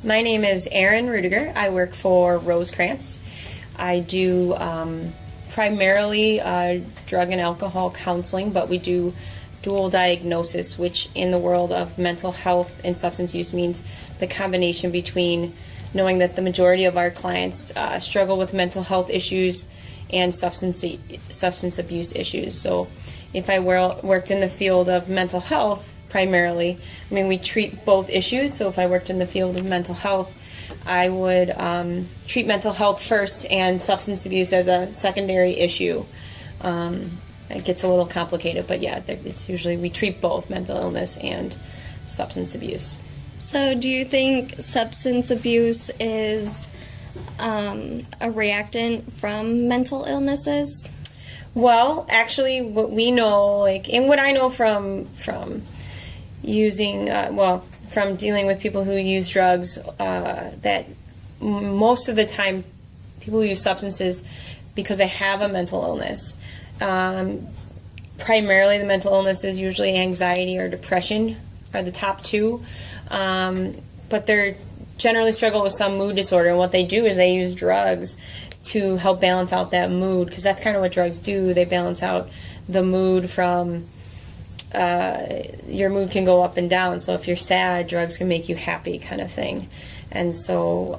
My name is Erin Rudiger. I work for Rosecrance. I do primarily drug and alcohol counseling, but we do dual diagnosis, which in the world of mental health and substance use means the combination between knowing that the majority of our clients struggle with mental health issues and substance abuse issues. So if I worked in the field of mental health, primarily, I mean, we treat both issues. So if I worked in the field of mental health, I would treat mental health first and substance abuse as a secondary issue. It gets a little complicated, but yeah, it's usually we treat both mental illness and substance abuse. So do you think substance abuse is a reactant from mental illnesses? Well, actually, what we know, and what I know from using, from dealing with people who use drugs, that most of the time people who use substances because they have a mental illness. Primarily the mental illness is usually anxiety or depression are the top two, but they're generally struggle with some mood disorder, and what they do is they use drugs to help balance out that mood, because that's kind of what drugs do. They balance out the mood from your mood can go up and down. So if you're sad, drugs can make you happy, kind of thing. And so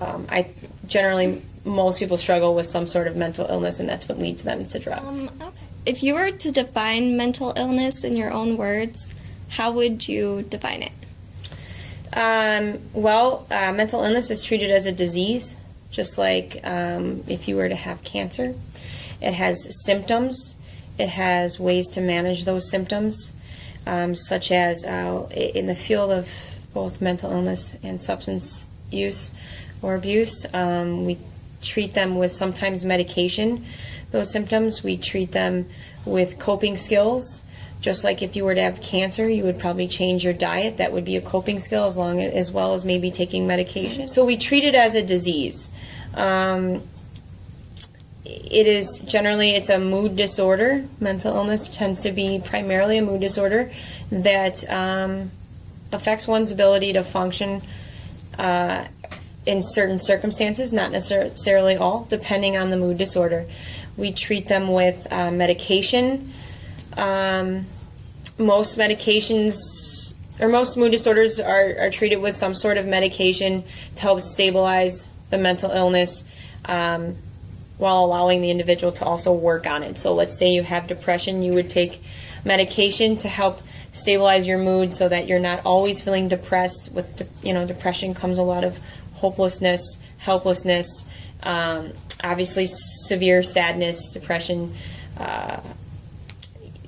most people struggle with some sort of mental illness, and that's what leads them to drugs. If you were to define mental illness in your own words, how would you define it? Mental illness is treated as a disease, just like if you were to have cancer. It has symptoms. It has ways to manage those symptoms, such as in the field of both mental illness and substance use or abuse, we treat them with sometimes medication. Those symptoms, we treat them with coping skills. Just like if you were to have cancer, you would probably change your diet. That would be a coping skill, as well as maybe taking medication. So we treat it as a disease. It's a mood disorder. Mental illness tends to be primarily a mood disorder that affects one's ability to function in certain circumstances, not necessarily all, depending on the mood disorder. We treat them with medication. Most medications, or most mood disorders are treated with some sort of medication to help stabilize the mental illness, while allowing the individual to also work on it. So let's say you have depression, you would take medication to help stabilize your mood so that you're not always feeling depressed. With depression comes a lot of hopelessness, helplessness, obviously severe sadness, depression.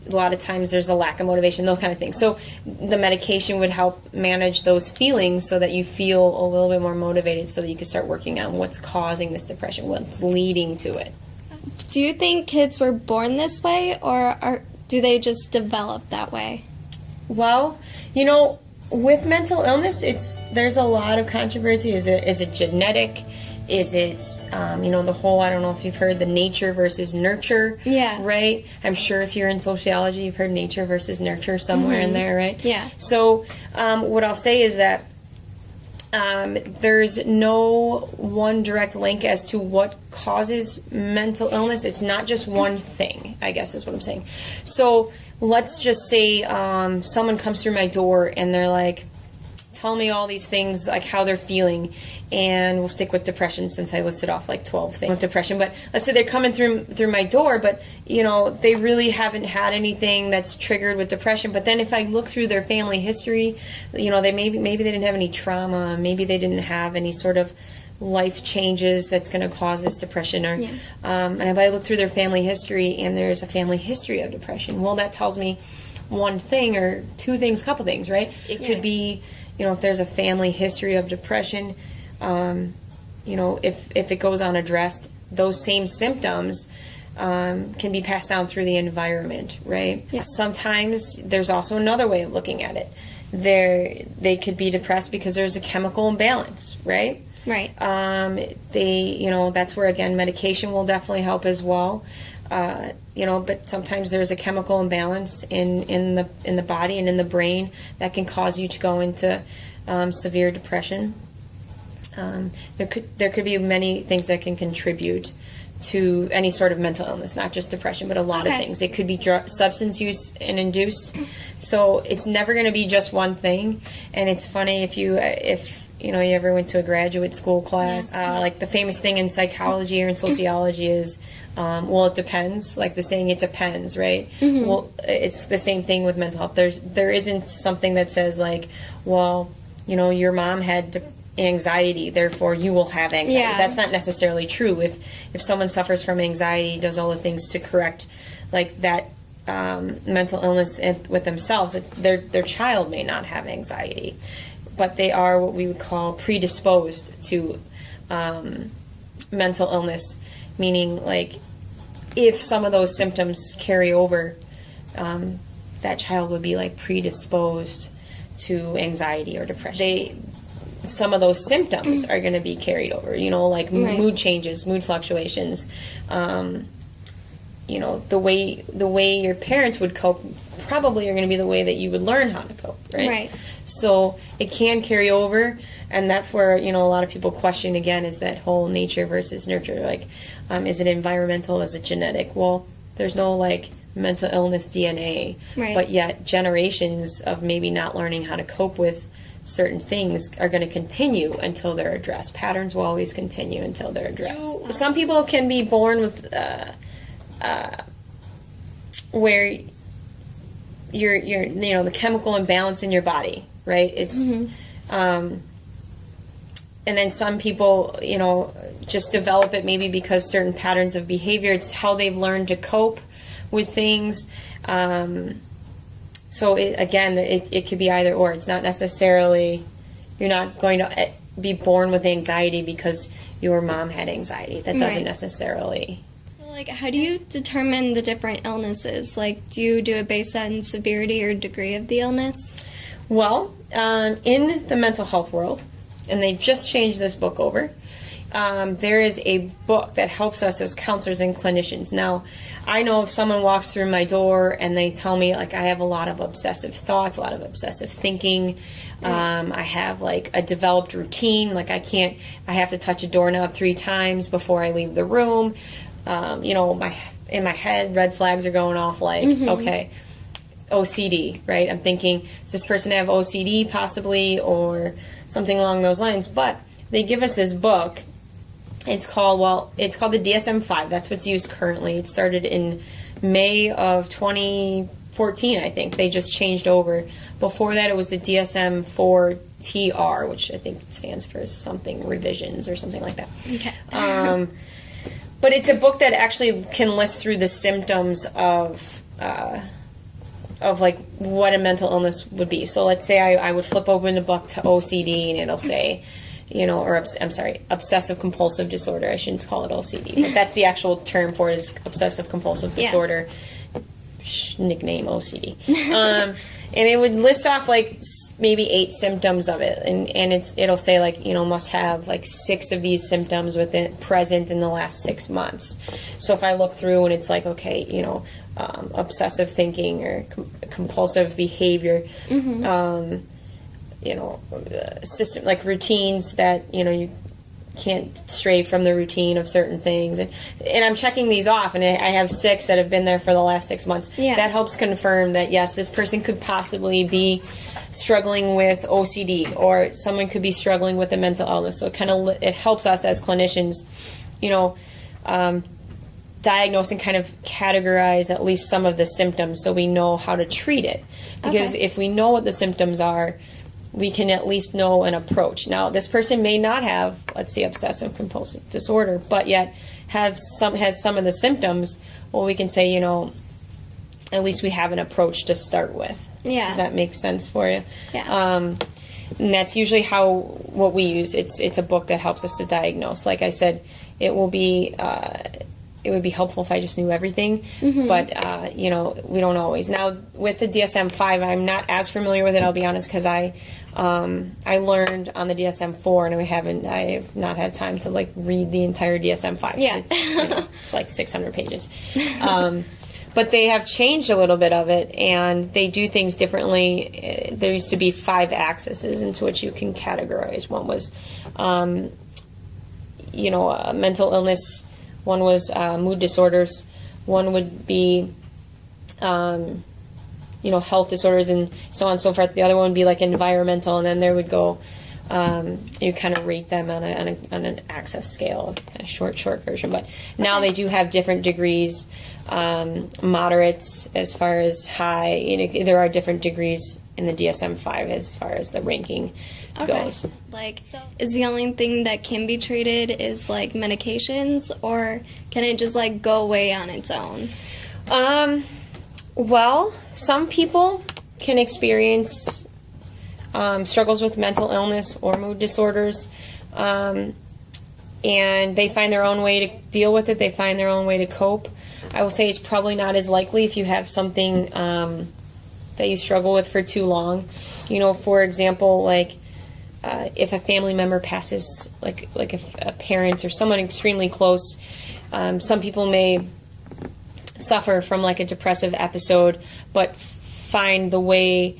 A lot of times there's a lack of motivation, those kind of things. So the medication would help manage those feelings so that you feel a little bit more motivated, so that you can start working on what's causing this depression, what's leading to it. Do you think kids were born this way, or do they just develop that way? Well, with mental illness, there's a lot of controversy. Is it genetic? Is it, the whole, I don't know if you've heard the nature versus nurture, yeah, right? I'm sure if you're in sociology, you've heard nature versus nurture somewhere in there, right? Yeah. So what I'll say is that there's no one direct link as to what causes mental illness. It's not just one thing, I guess is what I'm saying. So let's just say someone comes through my door and they're like, tell me all these things, like how they're feeling, and we'll stick with depression since I listed off like 12 things with depression. But let's say they're coming through my door, but they really haven't had anything that's triggered with depression. But then if I look through their family history, they maybe they didn't have any trauma, maybe they didn't have any sort of life changes that's going to cause this depression, or and if I look through their family history and there's a family history of depression, well, that tells me one thing or two things, couple things, right? It could be, if there's a family history of depression, if it goes unaddressed, those same symptoms can be passed down through the environment, right? Yeah. Sometimes there's also another way of looking at it. They could be depressed because there's a chemical imbalance, right? Right. That's where, again, medication will definitely help as well. But sometimes there's a chemical imbalance in the body and in the brain that can cause you to go into severe depression. There could be many things that can contribute to any sort of mental illness, not just depression, but a lot of things. It could be substance use and induced. So it's never going to be just one thing. And it's funny if you ever went to a graduate school class, like the famous thing in psychology or in sociology is, well, it depends. Like the saying, it depends, right? Well, it's the same thing with mental health. There isn't something that says like, well, your mom had anxiety, therefore you will have anxiety. That's not necessarily true. If someone suffers from anxiety, does all the things to correct like that mental illness with themselves, their child may not have anxiety, but they are what we would call predisposed to mental illness, meaning like if some of those symptoms carry over, that child would be like predisposed to anxiety or depression. Some of those symptoms are going to be carried over, like mood changes, mood fluctuations, the way your parents would cope probably are going to be the way that you would learn how to cope, right? So it can carry over, and that's where, a lot of people question, again, is that whole nature versus nurture. Like, is it environmental, is it genetic? Well, there's no, like, mental illness DNA, but yet generations of maybe not learning how to cope with certain things are going to continue until they're addressed. Patterns will always continue until they're addressed. Some people can be born with where you're the chemical imbalance in your body, right? It's and then some people just develop it maybe because certain patterns of behavior. It's how they've learned to cope with things. So it could be either or. It's not necessarily, you're not going to be born with anxiety because your mom had anxiety. That doesn't necessarily. So, like, how do you determine the different illnesses? Like, do you do it based on severity or degree of the illness? Well, in the mental health world, and they've just changed this book over, there is a book that helps us as counselors and clinicians. Now, I know if someone walks through my door and they tell me, like, I have a lot of obsessive thoughts, a lot of obsessive thinking, I have, like, a developed routine, like I have to touch a doorknob 3 times before I leave the room, in my head, red flags are going off, like, okay, OCD, right? I'm thinking, does this person have OCD possibly, or something along those lines? But they give us this book. It's called the DSM-5. That's what's used currently. It started in May of 2014, I think. They just changed over. Before that, it was the DSM-4TR, which I think stands for something revisions or something like that. Okay. But it's a book that actually can list through the symptoms of like what a mental illness would be. So let's say I would flip open the book to OCD, and it'll say, obsessive compulsive disorder. I shouldn't call it OCD, but that's the actual term for it, is obsessive compulsive disorder. Nickname OCD. And it would list off like maybe 8 symptoms of it, and it'll say like must have like 6 of these symptoms present in the last 6 months. So if I look through and it's like, okay, obsessive thinking or compulsive behavior, system, like routines that you can't stray from the routine of certain things, and I'm checking these off, and I have 6 that have been there for the last 6 months. That helps confirm that yes, this person could possibly be struggling with OCD, or someone could be struggling with a mental illness. So it helps us as clinicians diagnose and kind of categorize at least some of the symptoms, so we know how to treat it, because if we know what the symptoms are, we can at least know an approach. Now, this person may not have, let's say, obsessive compulsive disorder, but yet has some of the symptoms. Well, we can say, at least we have an approach to start with. Yeah. Does that make sense for you? Yeah. And that's usually what we use. It's a book that helps us to diagnose. Like I said, it would be helpful if I just knew everything, but we don't always. Now, with the DSM-5, I'm not as familiar with it, I'll be honest, because I learned on the DSM-4, and I have not had time to like read the entire DSM-5. Yeah. It's like 600 pages. But they have changed a little bit of it, and they do things differently. There used to be 5 axes into which you can categorize. One was you know, mental illness. One was mood disorders. One would be, you know, health disorders and so on and so forth. The other one would be like environmental, and then there would go, you kind of rate them on an access scale, kind of short version. But now they do have different degrees, moderates as far as high. You know, there are different degrees in the DSM-5 as far as the ranking goes. Like, so is the only thing that can be treated is like medications, or can it just like go away on its own? Well, some people can experience struggles with mental illness or mood disorders, and they find their own way to deal with it. They find their own way to cope. I will say it's probably not as likely if you have something that you struggle with for too long. You know, for example, like if a family member passes, like if a parent or someone extremely close, some people may suffer from like a depressive episode, but find the way,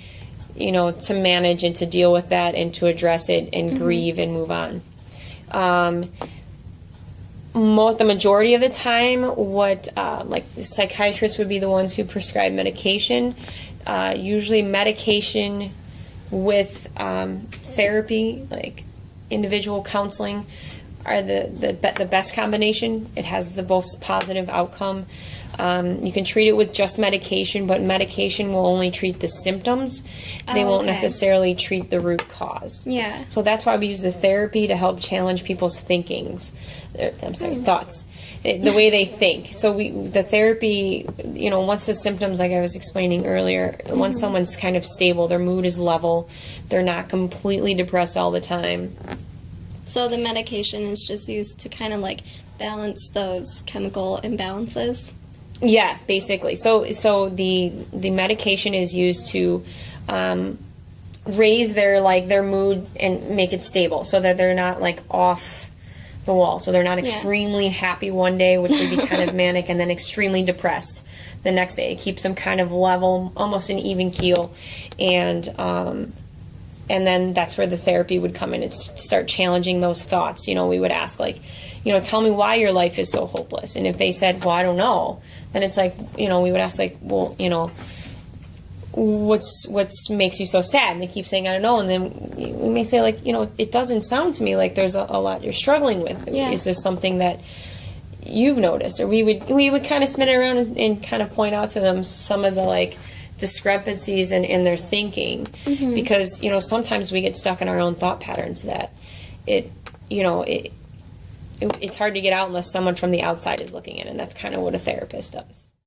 you know, to manage and to deal with that and to address it and grieve and move on. The majority of the time, what like psychiatrists would be the ones who prescribe medication. Usually medication with therapy, like individual counseling, are the best combination. It has the most positive outcome. You can treat it with just medication, but medication will only treat the symptoms. They won't necessarily treat the root cause. Yeah. So that's why we use the therapy to help challenge people's thoughts, the way they think. So the therapy, you know, once the symptoms, like I was explaining earlier, once someone's kind of stable, their mood is level, they're not completely depressed all the time. So the medication is just used to kind of like balance those chemical imbalances? Yeah, basically. So the medication is used to raise their mood and make it stable, so that they're not like off the wall. So they're not extremely happy one day, which would be kind of manic, and then extremely depressed the next day. It keeps them kind of level, almost an even keel, and then that's where the therapy would come in and start challenging those thoughts. You know, we would ask, like, you know, tell me why your life is so hopeless. And if they said, well, I don't know, then it's like, you know, we would ask, like, well, you know, what's makes you so sad? And they keep saying, I don't know. And then we may say, like, you know, it doesn't sound to me like there's a lot you're struggling with. Yeah. Is this something that you've noticed? Or we would kind of spin it around and kind of point out to them some of the, like, discrepancies in their thinking, because, you know, sometimes we get stuck in our own thought patterns that it's hard to get out unless someone from the outside is looking in, and that's kind of what a therapist does.